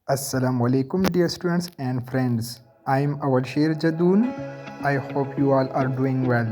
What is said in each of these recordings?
Assalamu alaikum dear students and friends. I am Awalsher Jadoon. I hope you all are doing well.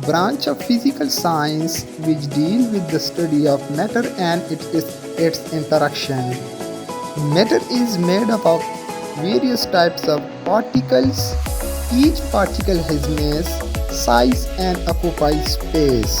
branch of physical science which deal with the study of matter and its interaction. Matter is made up of various types of particles. Each particle has mass, size and occupies space.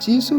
600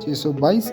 622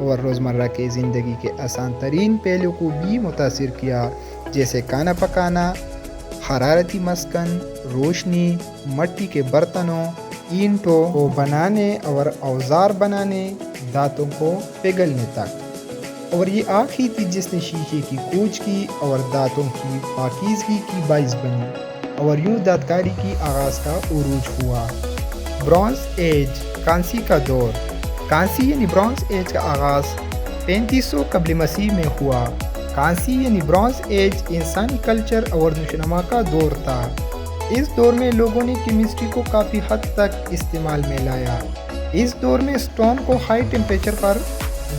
اور روزمرہ کی زندگی کے آسان ترین پہلو کو بھی متاثر کیا، جیسے کھانا پکانا، حرارتی مسکن، روشنی، مٹی کے برتنوں، اینٹوں کو بنانے اور اوزار بنانے، دانتوں کو پگھلنے تک۔ اور یہ آگ ہی تھی جس نے شیشے کی کھوج کی اور دانتوں کی پاکیزگی کی باعث بنی، اور یوں دانتکاری کی آغاز کا عروج ہوا۔ برونز ایج، کانسی کا دور۔ کانسی یعنی برونز ایج کا آغاز 3500 قبل مسیح میں ہوا۔ کانسی یعنی برونز ایج انسانی کلچر اور نشوونما کا دور تھا۔ اس دور میں لوگوں نے کیمسٹری کو کافی حد تک استعمال میں لایا۔ اس دور میں سٹون کو ہائی ٹیمپریچر پر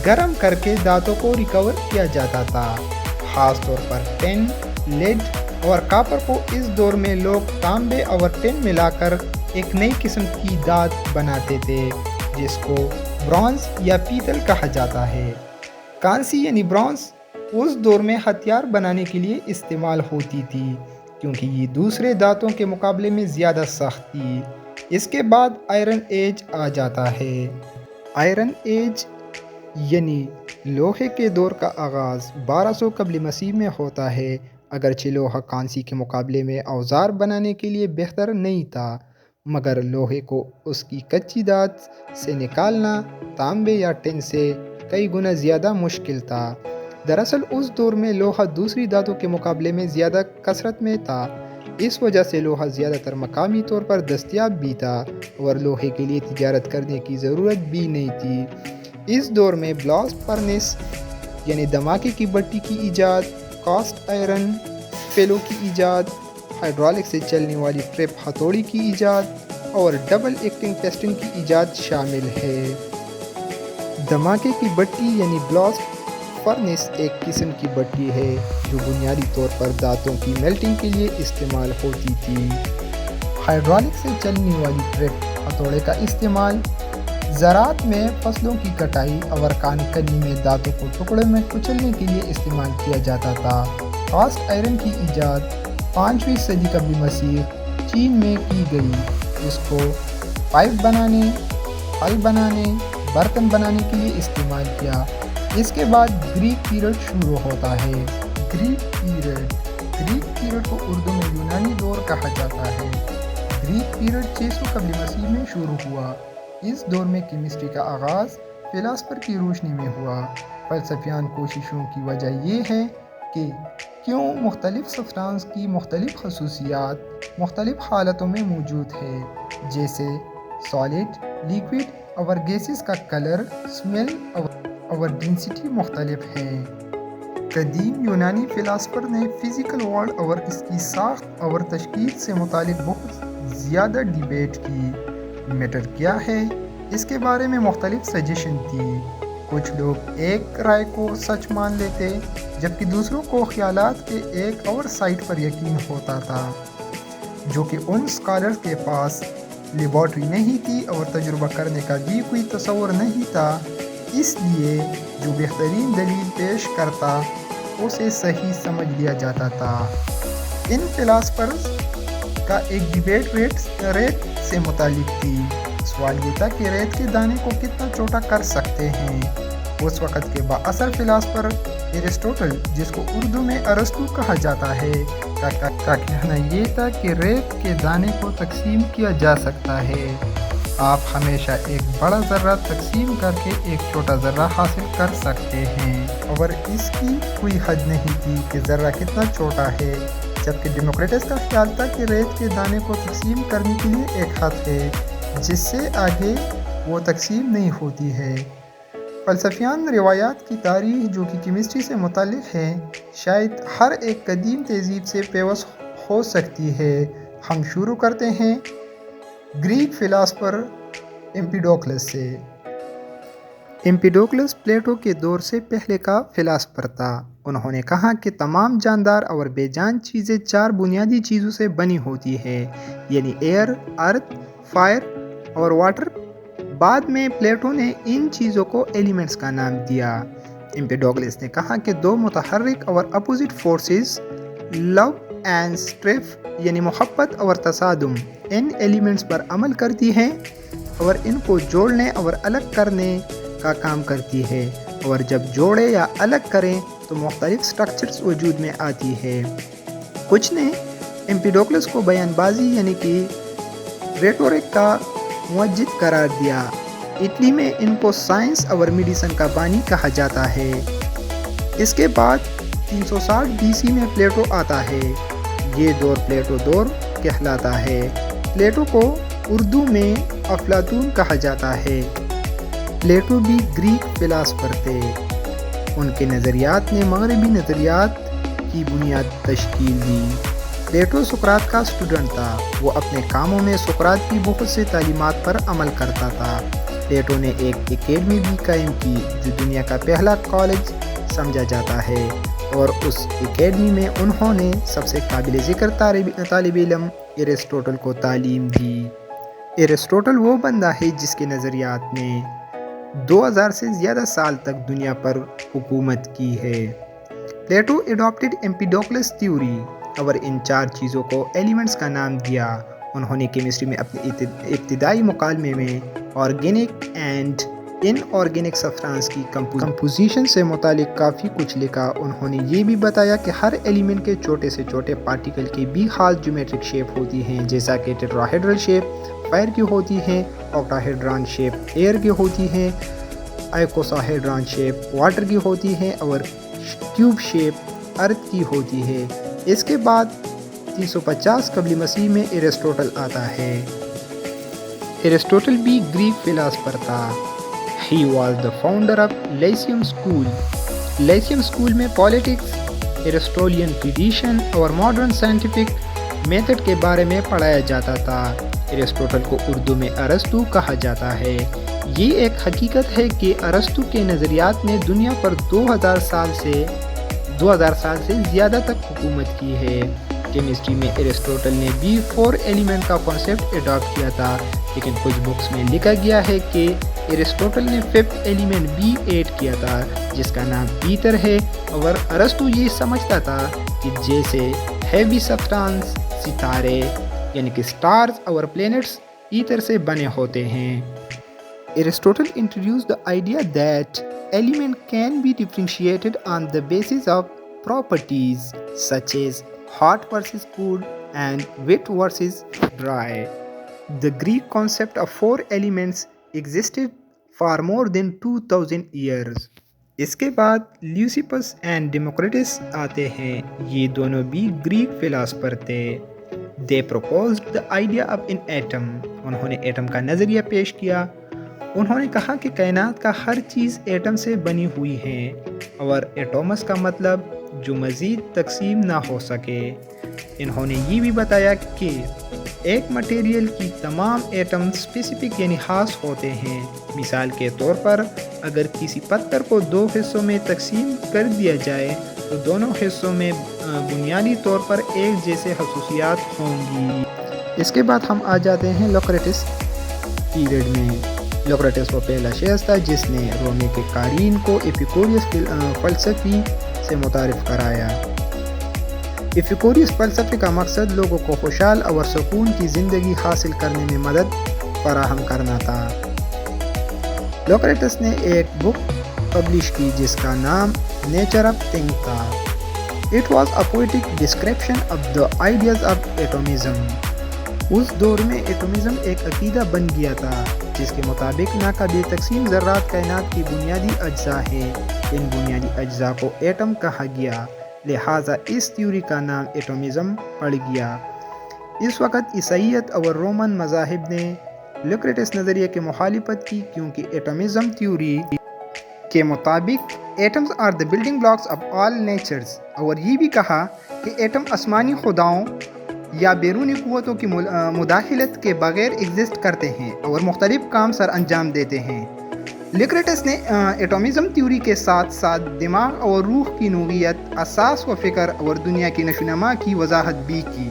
گرم کر کے دھاتوں کو ریکور کیا جاتا تھا، خاص طور پر ٹین، لیڈ اور کاپر کو۔ اس دور میں لوگ تانبے اور ٹین ملا کر ایک نئی قسم کی دھات بناتے تھے جس کو برونز یا پیتل کہا جاتا ہے۔ کانسی یعنی برونز اس دور میں ہتھیار بنانے کے لیے استعمال ہوتی تھی کیونکہ یہ دوسرے دھاتوں کے مقابلے میں زیادہ سخت تھی۔ اس کے بعد آئرن ایج آ جاتا ہے۔ آئرن ایج یعنی لوہے کے دور کا آغاز 1200 قبل مسیح میں ہوتا ہے۔ اگرچہ لوہا کانسی کے مقابلے میں اوزار بنانے کے لیے بہتر نہیں تھا، مگر لوہے کو اس کی کچی دھات سے نکالنا تانبے یا ٹین سے کئی گنا زیادہ مشکل تھا۔ دراصل اس دور میں لوہا دوسری دھاتوں کے مقابلے میں زیادہ کثرت میں تھا، اس وجہ سے لوہا زیادہ تر مقامی طور پر دستیاب بھی تھا اور لوہے کے لیے تجارت کرنے کی ضرورت بھی نہیں تھی۔ اس دور میں بلاسٹ فرنس یعنی دھماکے کی بٹی کی ایجاد، کاسٹ آئرن فیلو کی ایجاد، ہائیڈرولک سے چلنے والی ٹرپ ہتھوڑی کی ایجاد اور ڈبل ایکٹنگ پسٹن کی ایجاد شامل ہے۔ دھماکے کی بٹی یعنی بلاسٹ فرنس ایک قسم کی بٹی ہے جو بنیادی طور پر دھاتوں کی میلٹنگ کے لیے استعمال ہوتی تھی۔ ہائیڈرولک سے چلنے والی ٹرپ ہتھوڑے کا استعمال زراعت میں فصلوں کی کٹائی اور کان کنی میں دھاتوں کو ٹکڑوں میں کچلنے کے لیے استعمال کیا جاتا تھا۔ کاسٹ آئرن کی ایجاد 5ویں صدی قبل مسیح چین میں کی گئی، اس کو پائپ بنانے، پھل بنانے، برتن بنانے کے لیے استعمال کیا۔ اس کے بعد گریک پیریڈ شروع ہوتا ہے۔ گریک پیریڈ کو اردو میں یونانی دور کہا جاتا ہے۔ گریک پیریڈ 600 قبل مسیح میں شروع ہوا۔ اس دور میں کیمسٹری کا آغاز فلاسفر کی روشنی میں ہوا۔ فلسفیان کوششوں کی وجہ یہ ہے کہ کیوں مختلف سبسٹانس کی مختلف خصوصیات مختلف حالتوں میں موجود ہے، جیسے سالڈ، لیکوڈ اور گیسز کا کلر، سمیل اور ڈینسٹی مختلف ہے۔ قدیم یونانی فلاسفر نے فزیکل ورلڈ اور اس کی ساخت اور تشکیل سے متعلق بہت زیادہ ڈیبیٹ کی۔ میٹر کیا ہے، اس کے بارے میں مختلف سجیشن تھی۔ کچھ لوگ ایک رائے کو سچ مان لیتے جبکہ دوسروں کو خیالات کے ایک اور سائٹ پر یقین ہوتا تھا، جو کہ ان سکالرز کے پاس لیبارٹری نہیں تھی اور تجربہ کرنے کا بھی کوئی تصور نہیں تھا، اس لیے جو بہترین دلیل پیش کرتا اسے صحیح سمجھ لیا جاتا تھا۔ ان فلاسفرز کا ایک ڈیبیٹ ریت سے متعلق تھی۔ سوال یہ تھا کہ ریت کے دانے کو کتنا چھوٹا کر سکتے ہیں۔ اس وقت کے بااثر فلاسفر ایرسٹوٹل، جس کو اردو میں ارسطو کہا جاتا ہے، کا کہنا یہ تھا کہ ریت کے دانے کو تقسیم کیا جا سکتا ہے۔ آپ ہمیشہ ایک بڑا ذرہ تقسیم کر کے ایک چھوٹا ذرہ حاصل کر سکتے ہیں، اور اس کی کوئی حد نہیں تھی کہ ذرہ کتنا چھوٹا ہے، جبکہ ڈیموکریٹس کا خیال تھا کہ ریت کے دانے کو تقسیم کرنے کے لیے ایک حد ہے جس سے آگے وہ تقسیم نہیں ہوتی ہے۔ فلسفیان روایات کی تاریخ جو کہ کیمسٹری سے متعلق ہے شاید ہر ایک قدیم تہذیب سے پیوست ہو سکتی ہے۔ ہم شروع کرتے ہیں گریک فلاسفر ایمپیڈوکلس سے۔ ایمپیڈوکلس پلیٹو کے دور سے پہلے کا فلاسفر تھا۔ انہوں نے کہا کہ تمام جاندار اور بے جان چیزیں 4 بنیادی چیزوں سے بنی ہوتی ہیں، یعنی ایئر، ارتھ، فائر اور واٹر۔ بعد میں پلیٹو نے ان چیزوں کو ایلیمنٹس کا نام دیا۔ ایمپیڈوکلس نے کہا کہ 2 متحرک اور اپوزٹ فورسز، لو اینڈ سٹریف یعنی محبت اور تصادم، ان ایلیمنٹس پر عمل کرتی ہیں اور ان کو جوڑنے اور الگ کرنے کا کام کرتی ہے۔ اور جب جوڑے یا الگ کریں تو مختلف سٹرکچرز وجود میں آتی ہے۔ کچھ نے ایمپیڈوکلس کو بیان بازی یعنی کہ ریٹورک کا موجد قرار دیا۔ اٹلی میں ان کو سائنس اور میڈیسن کا بانی کہا جاتا ہے۔ اس کے بعد 360 BC میں پلیٹو آتا ہے۔ یہ دور پلیٹو دور کہلاتا ہے۔ پلیٹو کو اردو میں افلاطون کہا جاتا ہے۔ پلیٹو بھی گریک فلاسفر تھے۔ ان کے نظریات نے مغربی نظریات کی بنیاد تشکیل دی۔ پلیٹو سقراط کا اسٹوڈنٹ تھا۔ وہ اپنے کاموں میں سقراط کی بہت سے تعلیمات پر عمل کرتا تھا۔ پلیٹو نے ایک اکیڈمی بھی قائم کی جو دنیا کا پہلا کالج سمجھا جاتا ہے، اور اس اکیڈمی میں انہوں نے سب سے قابل ذکر طالب علم ایرسٹوٹل کو تعلیم دی۔ ایرسٹوٹل وہ بندہ ہے جس کے نظریات نے 2000 سے زیادہ سال تک دنیا پر حکومت کی ہے۔ پلیٹو اڈاپٹڈ ایمپیڈوکلس تھیوری اور ان 4 چیزوں کو ایلیمنٹس کا نام دیا۔ انہوں نے کیمسٹری میں اپنے ابتدائی مکالمے میں organic and in organic substance کی کمپوزیشن سے متعلق کافی کچھ لکھا۔ انہوں نے یہ بھی بتایا کہ ہر ایلیمنٹ کے چھوٹے سے چھوٹے پارٹیکل کی بھی خاص جیومیٹرک شیپ ہوتی ہیں، جیسا کہ ٹیٹراہیڈرل شیپ فائر کی ہوتی ہے، آکٹاہیڈران شیپ ایئر کی ہوتی ہے، آئیکوساہیڈران شیپ واٹر کی ہوتی ہے، اور کیوب شیپ ارتھ کی ہوتی ہے۔ اس کے بعد 350 قبل مسیح میں ایرسٹوٹل آتا ہے۔ ایرسٹوٹل بھی گریک فلاسفر تھا۔ He was the founder of Lyceum School. Lyceum School میں پالیٹکس، ایرسٹوٹیلین ٹریڈیشن اور ماڈرن سائنٹیفک میتھڈ کے بارے میں پڑھایا جاتا تھا۔ ایرسٹوٹل کو اردو میں ارسطو کہا جاتا ہے۔ یہ ایک حقیقت ہے کہ ارسطو کے نظریات نے دنیا پر 2000 سال سے زیادہ تک حکومت کی ہے۔ کیمسٹری میں ایرسٹوٹل نے بھی 4 ایلیمنٹ کا کانسیپٹ اڈاپٹ کیا تھا، لیکن کچھ بکس میں لکھا گیا ہے کہ ایرسٹوٹل نے 5th ایلیمنٹ بھی ایڈ کیا تھا، جس کا نام ایتر ہے، اور ارسطو یہ سمجھتا تھا کہ جیسے ہیوی سبسٹانس ستارے یعنی کہ سٹارز اور پلینٹس ایتر سے بنے ہوتے ہیں۔ Aristotle introduced the idea that element can be differentiated on the basis of properties such as hot versus cold and wet versus dry. The Greek concept of 4 elements existed for more than 2000 years. اس کے بعد لیوسیپس and democrats آتے ہیں۔ یہ دونوں بھی Greek philosopher تھے۔ They proposed the idea of an atom. انہوں نے ایٹم کا نظریہ پیش کیا۔ انہوں نے کہا کہ کائنات کا ہر چیز ایٹم سے بنی ہوئی ہے، اور ایٹومس کا مطلب جو مزید تقسیم نہ ہو سکے۔ انہوں نے یہ بھی بتایا کہ ایک مٹیریل کی تمام ایٹم اسپیسیفک یعنی خاص ہوتے ہیں۔ مثال کے طور پر اگر کسی پتھر کو 2 حصوں میں تقسیم کر دیا جائے تو دونوں حصوں میں بنیادی طور پر ایک جیسے خصوصیات ہوں گی۔ اس کے بعد ہم آ جاتے ہیں لوکریٹس پیریڈ میں۔ لوکریٹس وہ پہلا شخص تھا جس نے رومے کے قارئین کو ایپیکوریس فلسفی سے متعارف کرایا۔ ایپیکوریس فلسفے کا مقصد لوگوں کو خوشحال اور سکون کی زندگی حاصل کرنے میں مدد فراہم کرنا تھا۔ لوکریٹس نے ایک بک پبلش کی جس کا نام نیچر آف تھنگ تھا۔ It was a poetic description of the ideas of atomism. اس دور میں ایٹومزم ایک عقیدہ بن گیا تھا جس کے مطابق ناقابل تقسیم ذرات کائنات کی بنیادی اجزاء ہیں۔ ان بنیادی اجزاء کو ایٹم کہا گیا، لہٰذا اس تھیوری کا نام ایٹومزم پڑ گیا۔ اس وقت عیسائیت اور رومن مذاہب نے لوکریٹس نظریے کی مخالفت کی، کیونکہ ایٹومزم تھیوری کے مطابق atoms are the building blocks of all natures, اور یہ بھی کہا کہ ایٹم آسمانی خداؤں یا بیرونی قوتوں کی مداخلت کے بغیر ایگزسٹ کرتے ہیں اور مختلف کام سر انجام دیتے ہیں۔ لوکریٹس نے ایٹومزم تھیوری کے ساتھ ساتھ دماغ اور روح کی نوعیت، احساس و فکر اور دنیا کی نشوونما کی وضاحت بھی کی۔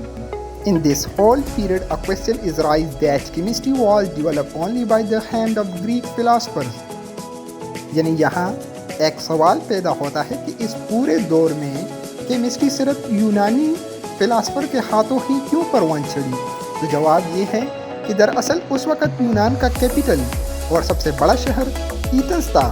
In this whole period, a question is raised that chemistry was developed only by the hand of Greek philosophers. یعنی یہاں ایک سوال پیدا ہوتا ہے کہ اس پورے دور میں کیمسٹری صرف یونانی فلاسفر کے ہاتھوں ہی کیوں پروان چڑھی؟ تو جواب یہ ہے کہ دراصل اس وقت یونان کا کیپٹل اور سب سے بڑا شہر ایتھنز تھا،